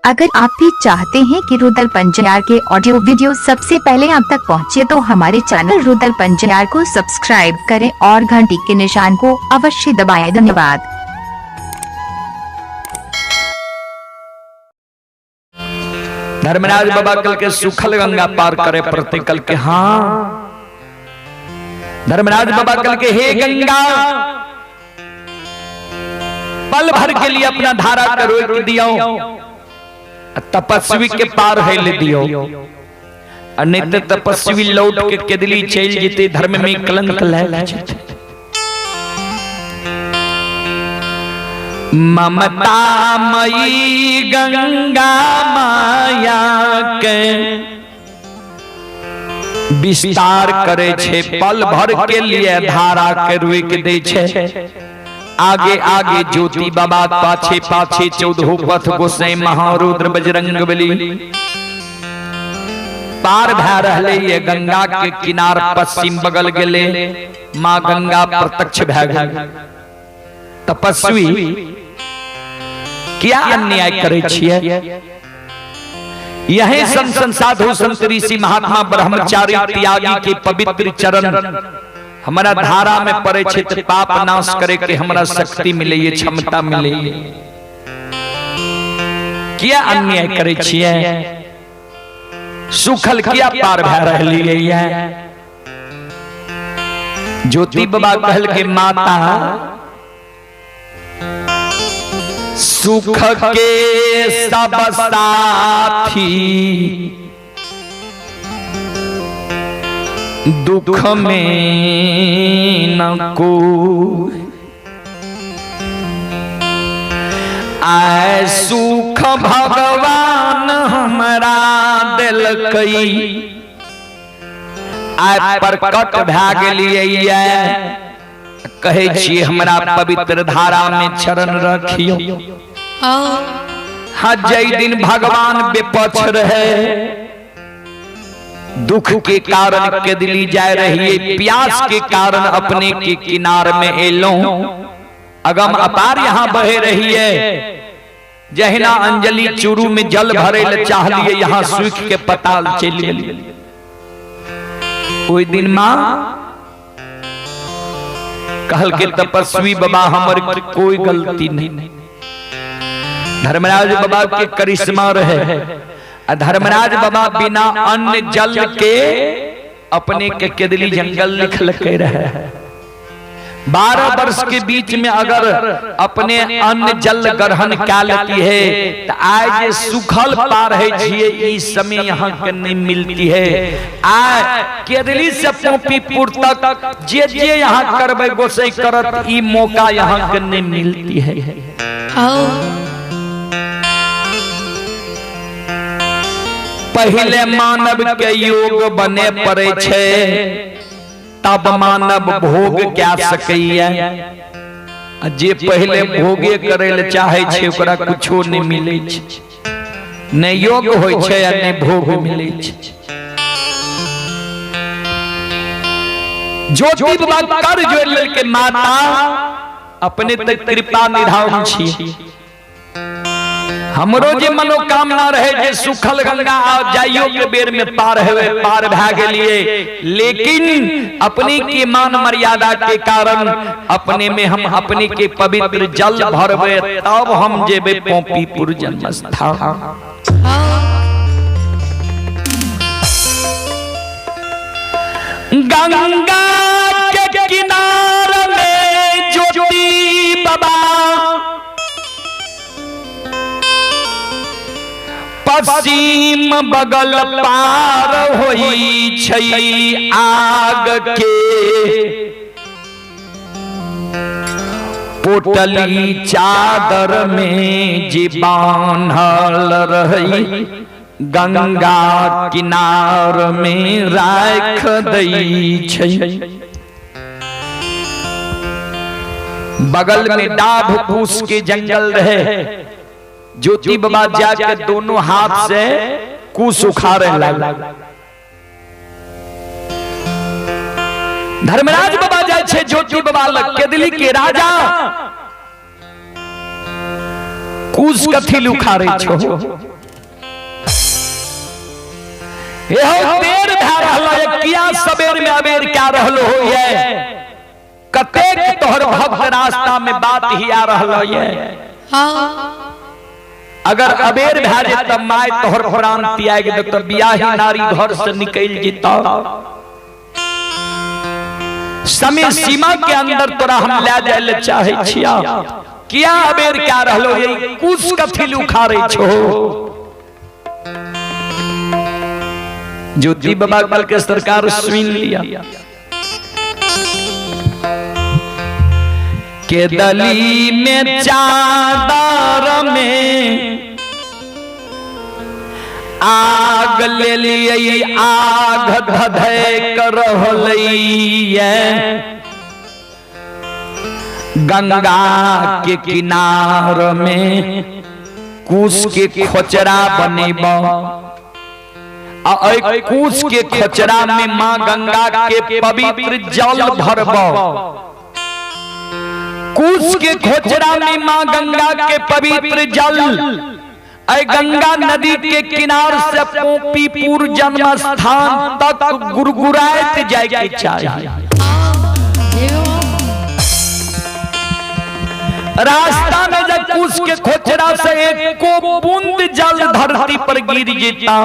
अगर आप भी चाहते हैं कि रुदल पंजयार के ऑडियो वीडियो सबसे पहले आप तक पहुंचे तो हमारे चैनल रुदल पंजयार को सब्सक्राइब करें और घंटी के निशान को अवश्य दबाएं। धन्यवाद। धर्मराज बाबा कल के सुखल गंगा पार करे प्रतिकल के हाँ धर्मराज बाबा कल के हे गंगा पल भर के लिए अपना धारा के रोक दियो, तपस्वी के पार है ले दियो। अनित तपस्वी लौट के केदली चल जीते धर्म में कलंक लहला जाते। ममता मई गंगा माया के विस्तार करे छे, पल भर के लिए धारा के रोक दे छे। आगे आगे ज्योति बाबा, पाछे पाछे 14 पथ गोसाई महारुद्र बजरंग बली पार भा रहले। ये गंगा के किनार पश्चिम बगल गेले, माँ गंगा प्रत्यक्ष भा गई। तपस्वी क्या अन्याय करे छिए? यही संत साधु संत ऋषि महात्मा ब्रह्मचारी त्यागी के पवित्र चरण हमारा धारा में पड़े क्षेत्र पाप नाश करे के हमारा शक्ति मिले, ये क्षमता मिले। क्या अन्याय करे छिए? सुखल क्या पार भा रहली है। ज्योति बाबा कहल के माता सुख के सब साथी दुख में न कोई, आए सुख भगवान हमरा दिल कई, आए प्रकट भा गेलिए। कहे छी हमरा पवित्र धारा में चरण रखियो। हाँ जय दिन भगवान बेपक्ष रहे, दुख के कारण केदली जा रही है, प्यास के कारण अपने के किनार में एलो। अगम अपार यहाँ बहे रही है, जहिना अंजलि चूरू में जल भरे ल चाह लिए, यहाँ सूख के पताल चले लिए। कोई दिन माँ कहल के तपस्वी बाबा हमर कोई गलती नहीं। धर्मराज बाबा के करिश्मा रहे। धर्मराज बाबा बिना अन्न जल के अपने के केदली जंगल निकल के रहे। 12 वर्ष के बीच में अगर अपने अन्न जल ग्रहण कर लेती है तो आज सुखल पार है छिए, इस समय यहाँ के नहीं मिलती है। आज केदली से पोपीपुर तक जे जे यहाँ करबे गोसाई करत, ई मौका यहाँ के नहीं मिलती है। पहले मानव के योग बने पड़े छे, तब मानव भोग क्या सकैया। जे पहले भोगे करे ले चाहे छे ओकरा कुछो नहीं मिले छे, न योग होय छे न भोग मिले छे। ज्योति बाबा कर जोड़ के माता अपने तक कृपा निधान छी। हमरो जे मनोकामना रहे जे सुखल गंगा आ जाइयो के बेर में पार हेवे, पार भा गेलिए। लेकिन अपनी के मान मर्यादा के कारण अपने में हम अपने के पवित्र जल भरबे, तब हम जेबे पोपीपुर जन्मस्थान। गंगा के किनारे में ज्योति बाबा पश्चिम बगल पार होई छई आग के, पोटली चादर में जी बांधल रही, गंगा किनार में राख दई छई। बगल में डाभ फूस के जंगल रहे। ज्योति बाबा जाके दोनों हाथ से कुश उखाड़े लगा। धर्मराज बाबा जाए छे ज्योति बाबा लग, केदली के राजा कुछ कथी लुखारे छो एहो देर धा रहलो ये किया सबेर में अबेर क्या रहलो हो ये कतेक तोहर भक्त रास्ता में बात ही आ रहलो ये अगर अबेर भाजे तब माय तोहर प्राण त्याग दे तो बियाही नारी घर से निकल जेता समय सीमा के अंदर तोरा हम ले जाए ले चाहे छिया किया अबेर क्या रहलो ये कुछ कथी लुखारे छो ज्योति बाबा कल के सरकार सुन लिया के दली में चादर में आग ले लिए आग धधे कर गंगा के किनार में कुश के खोचरा बनेबा कुश के खोचरा में माँ गंगा के पवित्र जल भरबा कुश के खोचरा में माँ गंगा के पवित्र जल गंगा नदी के किनार से पोपीपुर जन्म स्थान तक गुरगुरात जाए के चाहिए रास्ता में जब कुश के खोचरा से एक को बूंद जल धरती पर गिर जेता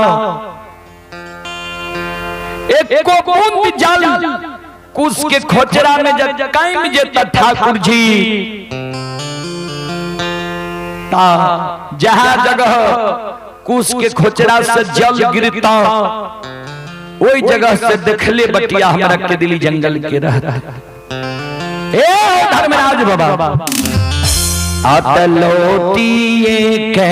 एक को बूंद जल कुश के खोचरा में जब कायम जेता ठाकुर जी जहां जगह कुश के खोचरा से जल गिरता वही जगह से देखले बटिया हमरा के दिली जंगल के रहता ए धर्मराज बाबा अतलोटिए के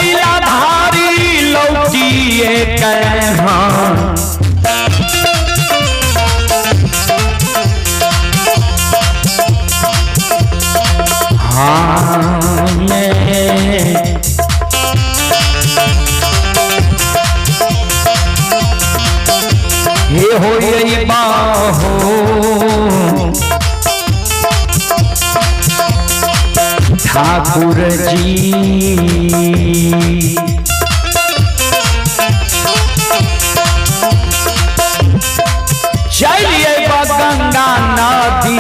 लीलाधारी लौटिए हे हो ये बाहो ठाकुर जी चलिए गंगा नदी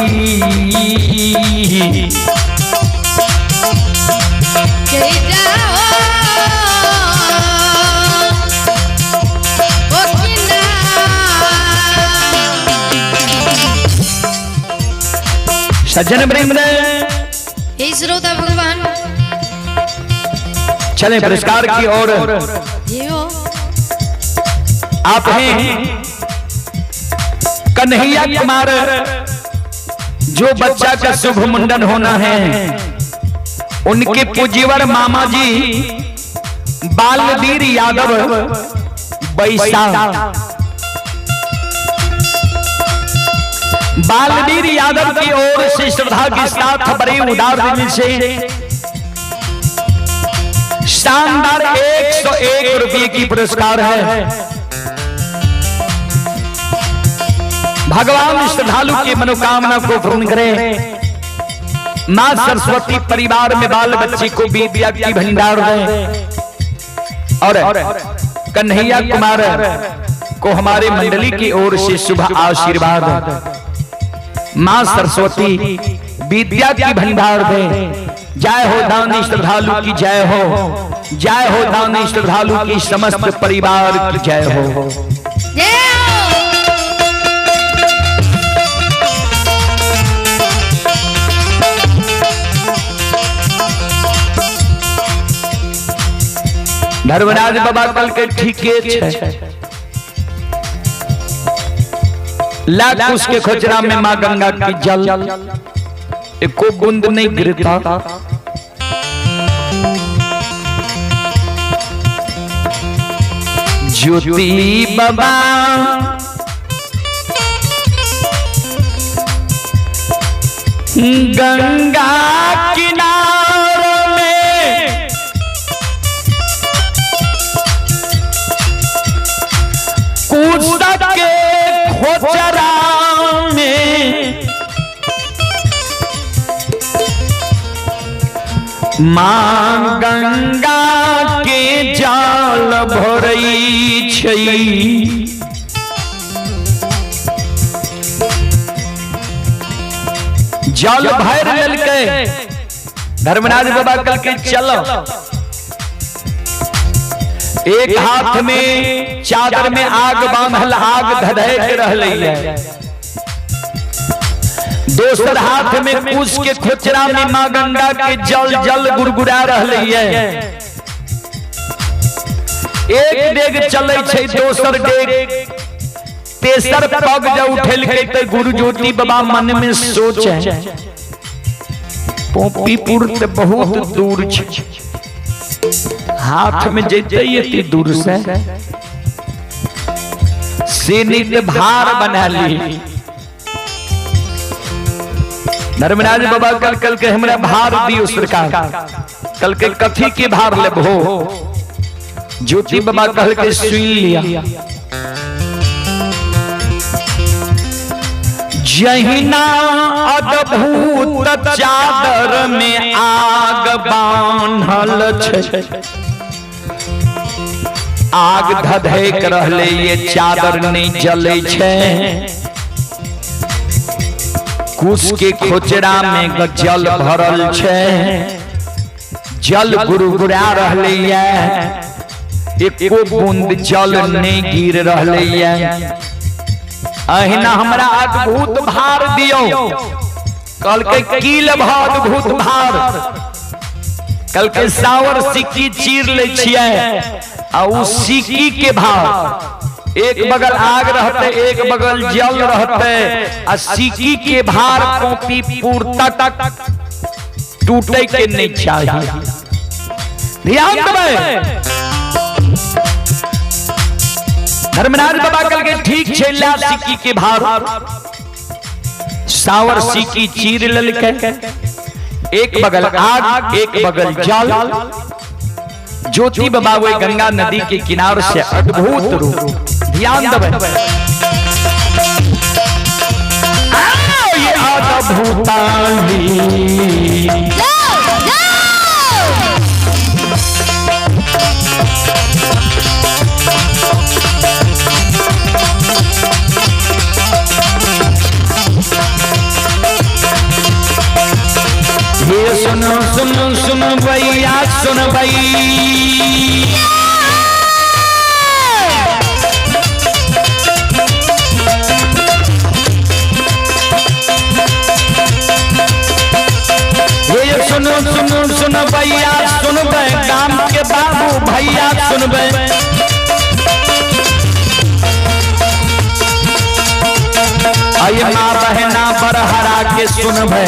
सज्जन वृंद श्रोता भगवान चलें पुरस्कार की ओर आप हैं कन्हैया कुमार जो बच्चा का शुभ मुंडन होना है उनके पूज्यवर मामा जी बालवीर यादव बैसा बालवीर यादव की ओर से श्रद्धा के साथ बड़े उदार दिल से शानदार 101 रुपये की पुरस्कार है। भगवान श्रद्धालु की मनोकामना को पूर्ण करें। मां सरस्वती परिवार में बाल बच्ची को विद्या की भंडार दे और कन्हैया कुमार को हमारे मंडली की ओर से शुभ आशीर्वाद। मां सरस्वती विद्या की भंडार दे। जय हो दानी श्रद्धालु की जय हो, जय हो दानी श्रद्धालु की समस्त परिवार की जय हो। धर्मराज बाबा कल के ठीके लाख उसके खोचरा में मां गंगा की जल एको बूंद नहीं गिरता। ज्योति बाबा गंगा किनारे में कूद के खोचरा में माँ गंगा के जाल भरई छई। जल भर लेलकै धर्मराज बाबा कल के चलो। एक हाथ में चादर में आग बांधल आग धधक रहलै है, दोसर हाथ में कुश के खोचरा में माँ गंगा के जल जल गुड़गुड़ा रहलै है। एक डेग चलै छै, दोसर डेग, तेसर पग जब उठेल के तो गुरु ज्योति बाबा मन में सोचे पोपीपुर ते बहुत दूर छै, हाथ में जैते इतनी दूर से नित भार बना ली। धर्मराज बाबा कल के हमरा भार दियो सरकार। कल के कथी के भार लेबहो? ज्योति बाबा कल के सुन लिया। जहिना अद्भुत चादर में आग बांधल छै, आग धधक रहले ये चादर नहीं जले छै। कुश के खोचरा में जल भरल छै, जल गुड़गुड़ा रहले ये, एको बूंद जल नहीं गिर रहले ये। अहिना हमरा अद्भुत भार दियो। कल के की लेबह अद्भुत भार? कल के सावर सिक्की चीर ले छियै आ उ सिक्की के भार, एक बगल आग रहते एक बगल जल रहते, आ सिक्की के भार पोपीपुर तक टूटे के नहीं चाहिए। ध्यान देबै। धर्मराज बाबा कल के ठीक छेला सिक्की के भार, सावर सिक्की चीर लेलकै, एक बगल आग एक बगल जल। ज्योति बाबा वे गंगा नदी के किनारे से अद्भुत रूप। ध्यान देबै। ये अद्भुताली सुनो सुनो सुनो भैया सुन भई, ये सुनो सुनो सुनो भैया सुन भाई, गाम के बाबू भैया सुन भाई। आइए माँ बहना बरहरा के सुन भाई।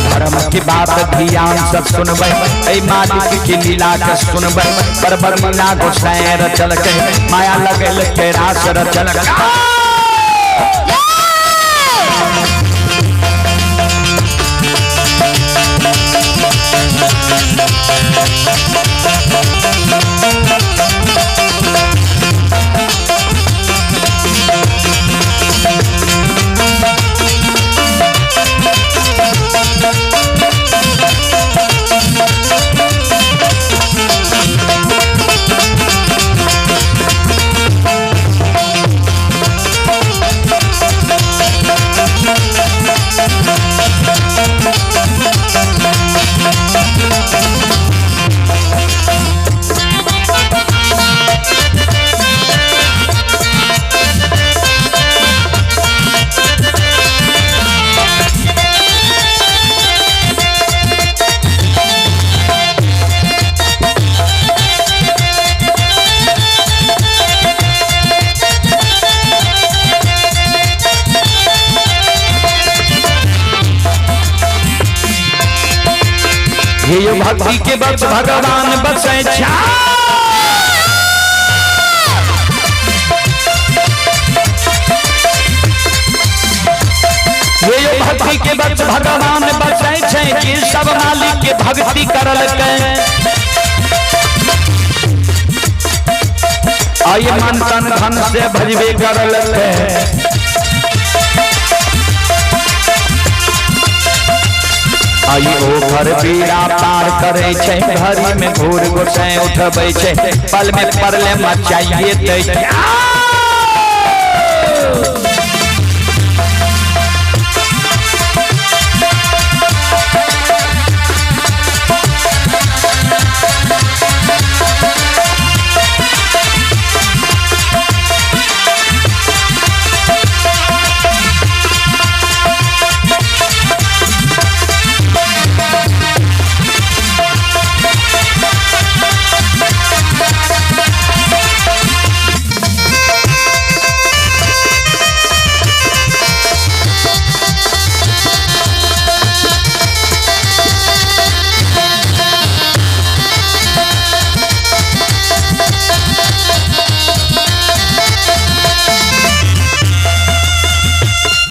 धर्म की बात ध्यान सब सुनबै, ऐ मालिक की लीला के सुनबै। बरबर मीना गोसाई रचल के माया लगल के रास रचल। ये भक्ति के बस भगवान बसे छा। के सब मालिक के भक्ति करल के आये मन तन धन से भजबे करल के आये ओकर बीड़ा पार करे छे घरी में घूर गोसाई उठबै छे पल में परले मचाइए दै